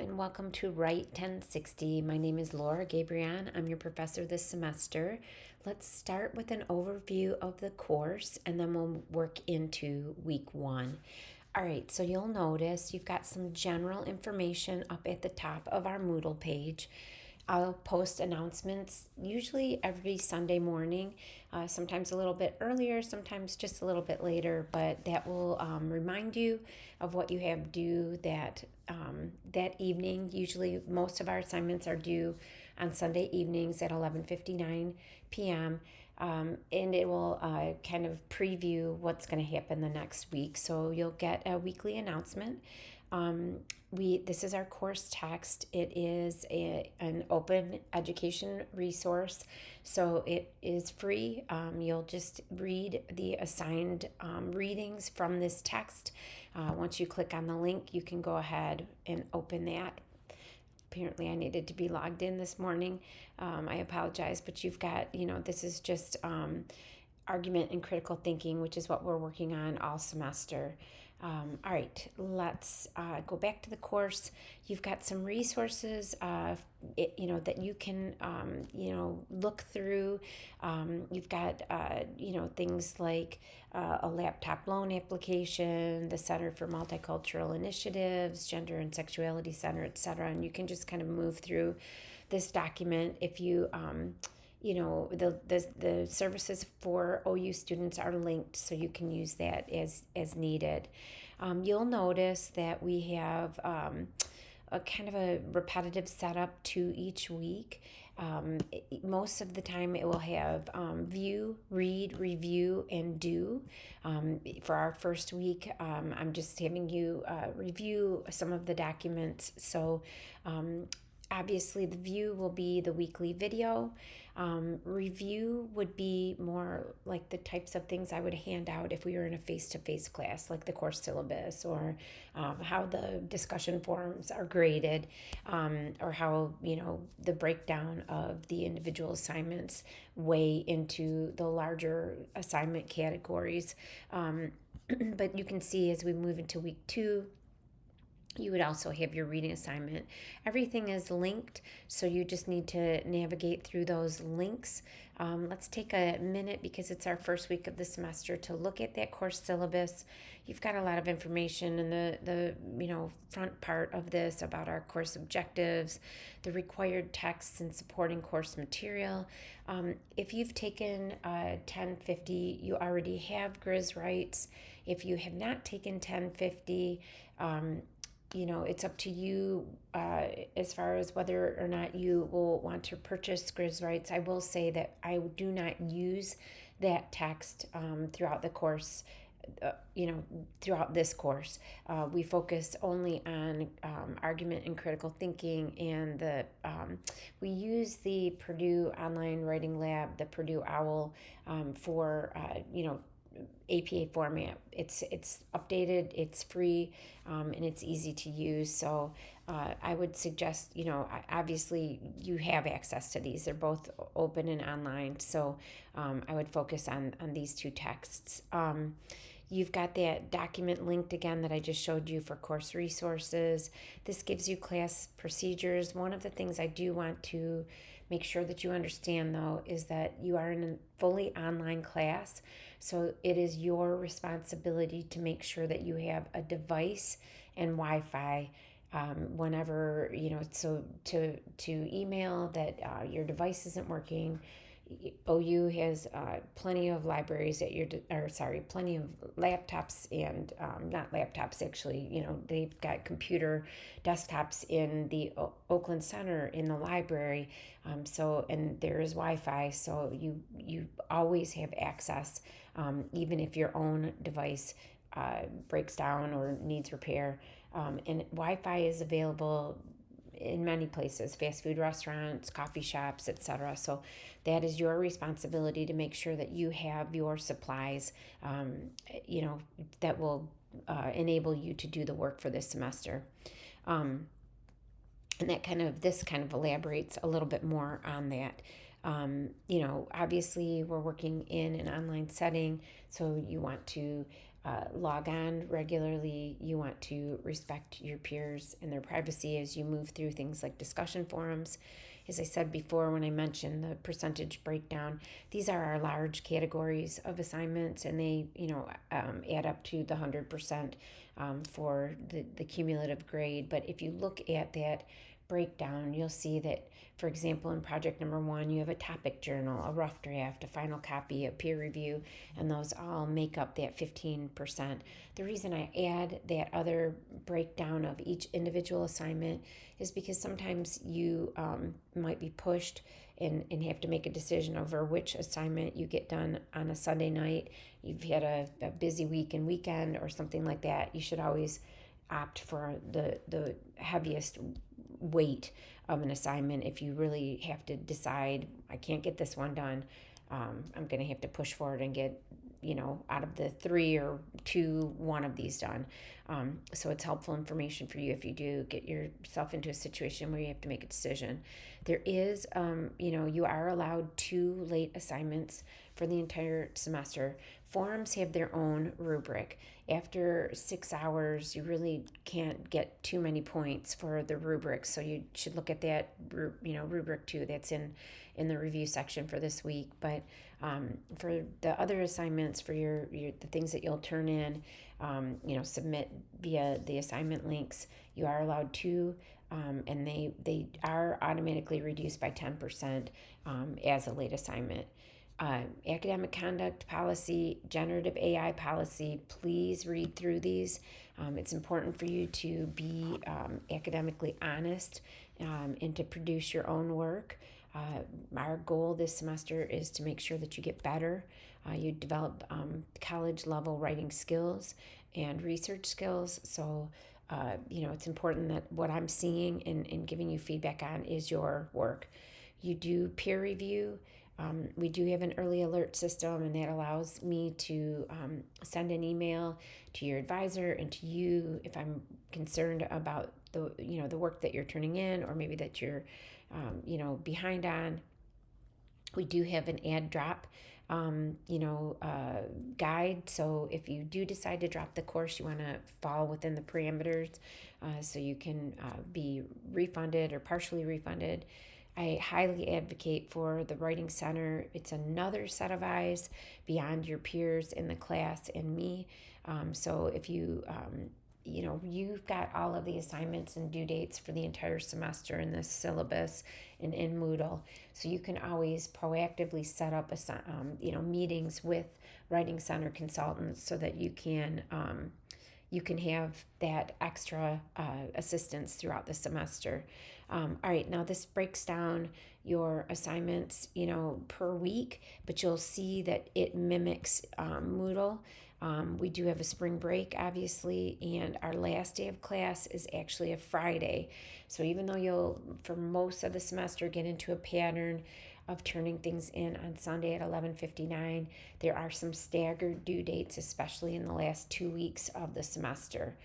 and welcome to Write 1060. My name is Laura Gabrion. I'm your professor this semester. Let's start with an overview of the course and then we'll work into week one. All right, so you'll notice you've got some general information up at the top of our Moodle page. I'll post announcements usually every Sunday morning, sometimes a little bit earlier, sometimes just a little bit later, but that will remind you of what you have due that evening. Usually most of our assignments are due on Sunday evenings at 11:59 p.m. And it will kind of preview what's going to happen the next week. So you'll get a weekly announcement. This is our course text. It is an open education resource, so it is free. You'll just read the assigned readings from this text. Once you click on the link, you can go ahead and open that. Apparently I needed to be logged in this morning. I apologize, but you've got, this is just argument and critical thinking, which is what we're working on all semester. All right, let's go back to the course. You've got some resources, that you can, look through. You've got, things like a laptop loan application, the Center for Multicultural Initiatives, Gender and Sexuality Center, etc. And you can just kind of move through this document if you the services for OU students are linked, so you can use that as needed. You'll notice that we have a kind of a repetitive setup to each week. Most of the time it will have view, read, review, and do. For our first week, I'm just having you review some of the documents. So obviously the view will be the weekly video. Review would be more like the types of things I would hand out if we were in a face-to-face class, like the course syllabus or how the discussion forums are graded, or how, the breakdown of the individual assignments weigh into the larger assignment categories. But you can see as we move into week two, you would also have your reading assignment. Everything is linked, so you just need to navigate through those links. Let's take a minute, because it's our first week of the semester, to look at that course syllabus. You've got a lot of information in the front part of this about our course objectives, the required texts and supporting course material. If you've taken 1050, you already have Grizz rights. If you have not taken 1050, it's up to you as far as whether or not you will want to purchase Grizz rights. I will say that I do not use that text throughout the course. Throughout this course, we focus only on argument and critical thinking, and we use the Purdue Online Writing Lab, the Purdue OWL, for APA format. It's updated, it's free, and it's easy to use. So I would suggest, obviously you have access to these. They're both open and online. So I would focus on these two texts. You've got that document linked again that I just showed you for course resources. This gives you class procedures. One of the things I do want to make sure that you understand, though, is that you are in a fully online class. So it is your responsibility to make sure that you have a device and Wi-Fi whenever, so to email that your device isn't working. OU has plenty of libraries at plenty of laptops and not laptops actually. They've got computer desktops in the Oakland Center in the library. And there is Wi-Fi, so you always have access, even if your own device breaks down or needs repair. And Wi-Fi is available in many places, fast food restaurants, coffee shops, etc. So that is your responsibility to make sure that you have your supplies, that will enable you to do the work for this semester. And this kind of elaborates a little bit more on that. Obviously we're working in an online setting, so you want to log on regularly. You want to respect your peers and their privacy as you move through things like discussion forums. As I said before, when I mentioned the percentage breakdown, these are our large categories of assignments, and they, add up to the 100% for the cumulative grade. But if you look at that breakdown, you'll see that, for example, in project number 1, you have a topic journal, a rough draft, a final copy, a peer review, and those all make up that 15%. The reason I add that other breakdown of each individual assignment is because sometimes you might be pushed and have to make a decision over which assignment you get done on a Sunday night. You've had a busy week and weekend or something like that. You should always opt for the heaviest weight of an assignment. If you really have to decide, I can't get this one done, I'm going to have to push forward and get, out of the 3 or 2, one of these done. So it's helpful information for you if you do get yourself into a situation where you have to make a decision. There is, you are allowed 2 late assignments for the entire semester. Forums have their own rubric. After 6 hours, you really can't get too many points for the rubric, so you should look at that, rubric 2. That's in the review section for this week. But for the other assignments, for your the things that you'll turn in, submit via the assignment links, you are allowed 2. And they are automatically reduced by 10% as a late assignment. Academic conduct policy, generative AI policy, please read through these. It's important for you to be academically honest and to produce your own work. Our goal this semester is to make sure that you get better. You develop college level writing skills and research skills. So, it's important that what I'm seeing and giving you feedback on is your work. You do peer review. We do have an early alert system, and that allows me to send an email to your advisor and to you if I'm concerned about the work that you're turning in, or maybe that you're behind on. We do have an add drop guide. So if you do decide to drop the course, you want to fall within the parameters so you can be refunded or partially refunded. I highly advocate for the Writing Center. It's another set of eyes beyond your peers in the class and me. So if you've got all of the assignments and due dates for the entire semester in this syllabus and in Moodle, so you can always proactively set up meetings with Writing Center consultants so that you can have that extra assistance throughout the semester. All right, now this breaks down your assignments, per week, but you'll see that it mimics Moodle. We do have a spring break, obviously, and our last day of class is actually a Friday. So even though you'll, for most of the semester, get into a pattern of turning things in on Sunday at 11:59, there are some staggered due dates, especially in the last 2 weeks of the semester.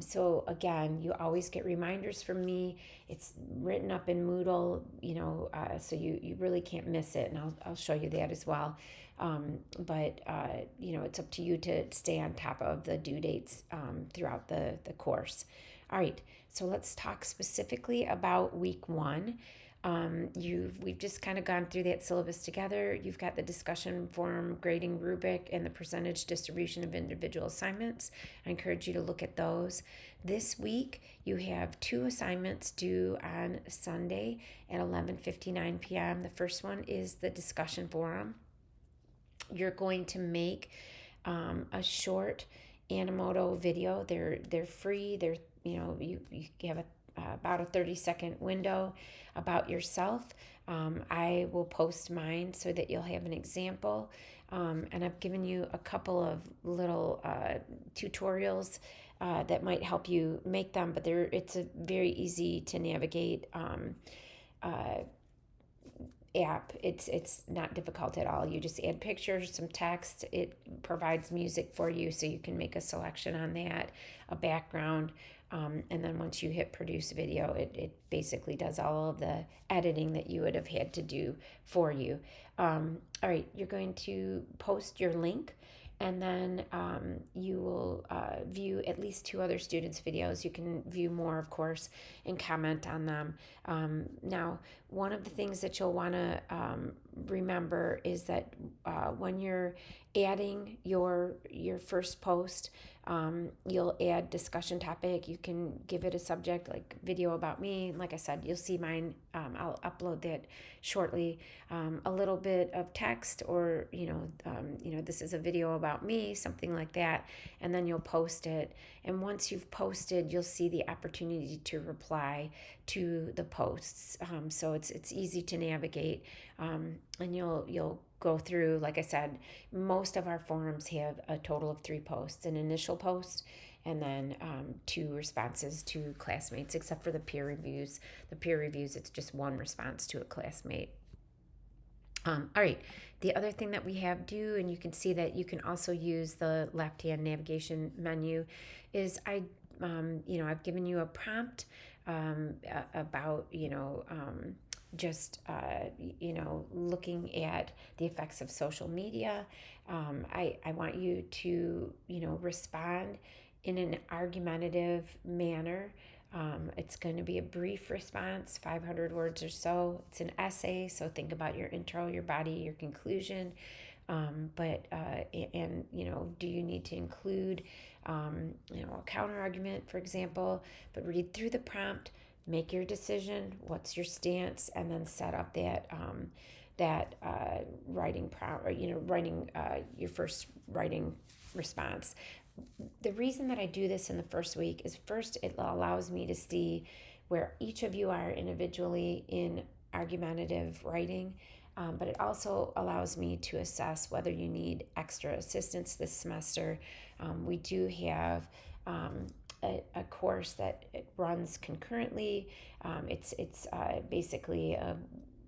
So again, you always get reminders from me. It's written up in Moodle, so you really can't miss it, and I'll show you that as well. But it's up to you to stay on top of the due dates throughout the course. All right, so let's talk specifically about week 1. We've just kind of gone through that syllabus together. You've got the discussion forum, grading rubric, and the percentage distribution of individual assignments. I encourage you to look at those. This week, you have 2 assignments due on Sunday at 11:59 p.m. The first one is the discussion forum. You're going to make a short Animoto video. They're free. You have about a 30-second window about yourself. I will post mine so that you'll have an example. And I've given you a couple of little tutorials that might help you make them, but it's a very easy to navigate app. It's not difficult at all. You just add pictures, some text. It provides music for you, so you can make a selection on that, a background. And then once you hit produce video, it basically does all of the editing that you would have had to do for you. All right, you're going to post your link and then you will view at least 2 other students' videos. You can view more, of course, and comment on them. Now, one of the things that you'll want to remember is that when you're adding your first post, you'll add discussion topic. You can give it a subject like video about me. Like I said, you'll see mine. I'll upload that shortly. A little bit of text, or this is a video about me, something like that, and then you'll post it. And once you've posted, you'll see the opportunity to reply to the posts. So it's easy to navigate, and you'll go through. Like I said, most of our forums have a total of 3 posts: an initial post, and then 2 responses to classmates, except for the peer reviews. The peer reviews, it's just 1 response to a classmate. All right, the other thing that we have do, and you can see that you can also use the left-hand navigation menu, is I've given you a prompt about, just, looking at the effects of social media. I want you to, respond in an argumentative manner. It's going to be a brief response, 500 words or so. It's an essay, so think about your intro, your body, your conclusion. Do you need to include, a counter argument, for example? But read through the prompt, make your decision. What's your stance, and then set up that writing writing your first writing response. The reason that I do this in the first week is, first, it allows me to see where each of you are individually in argumentative writing, but it also allows me to assess whether you need extra assistance this semester. We do have a course that it runs concurrently. It's basically a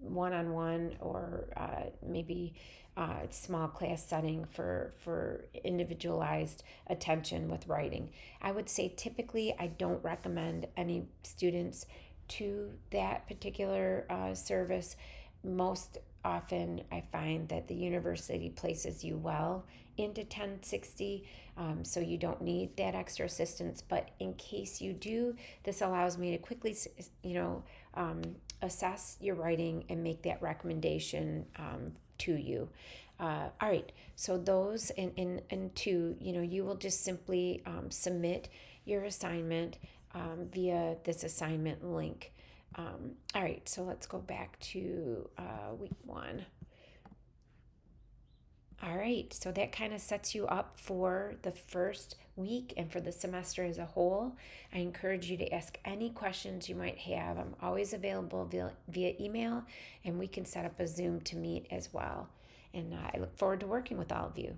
one-on-one, or maybe small class setting for individualized attention with writing. I would say typically I don't recommend any students to that particular service. Most often I find that the university places you well into 1060, so you don't need that extra assistance. But in case you do, this allows me to quickly assess your writing and make that recommendation to you. All right, so those and two, you will just simply submit your assignment via this assignment link. All right, so let's go back to week 1. All right, so that kind of sets you up for the first week and for the semester as a whole. I encourage you to ask any questions you might have. I'm always available via email, and we can set up a Zoom to meet as well. And I look forward to working with all of you.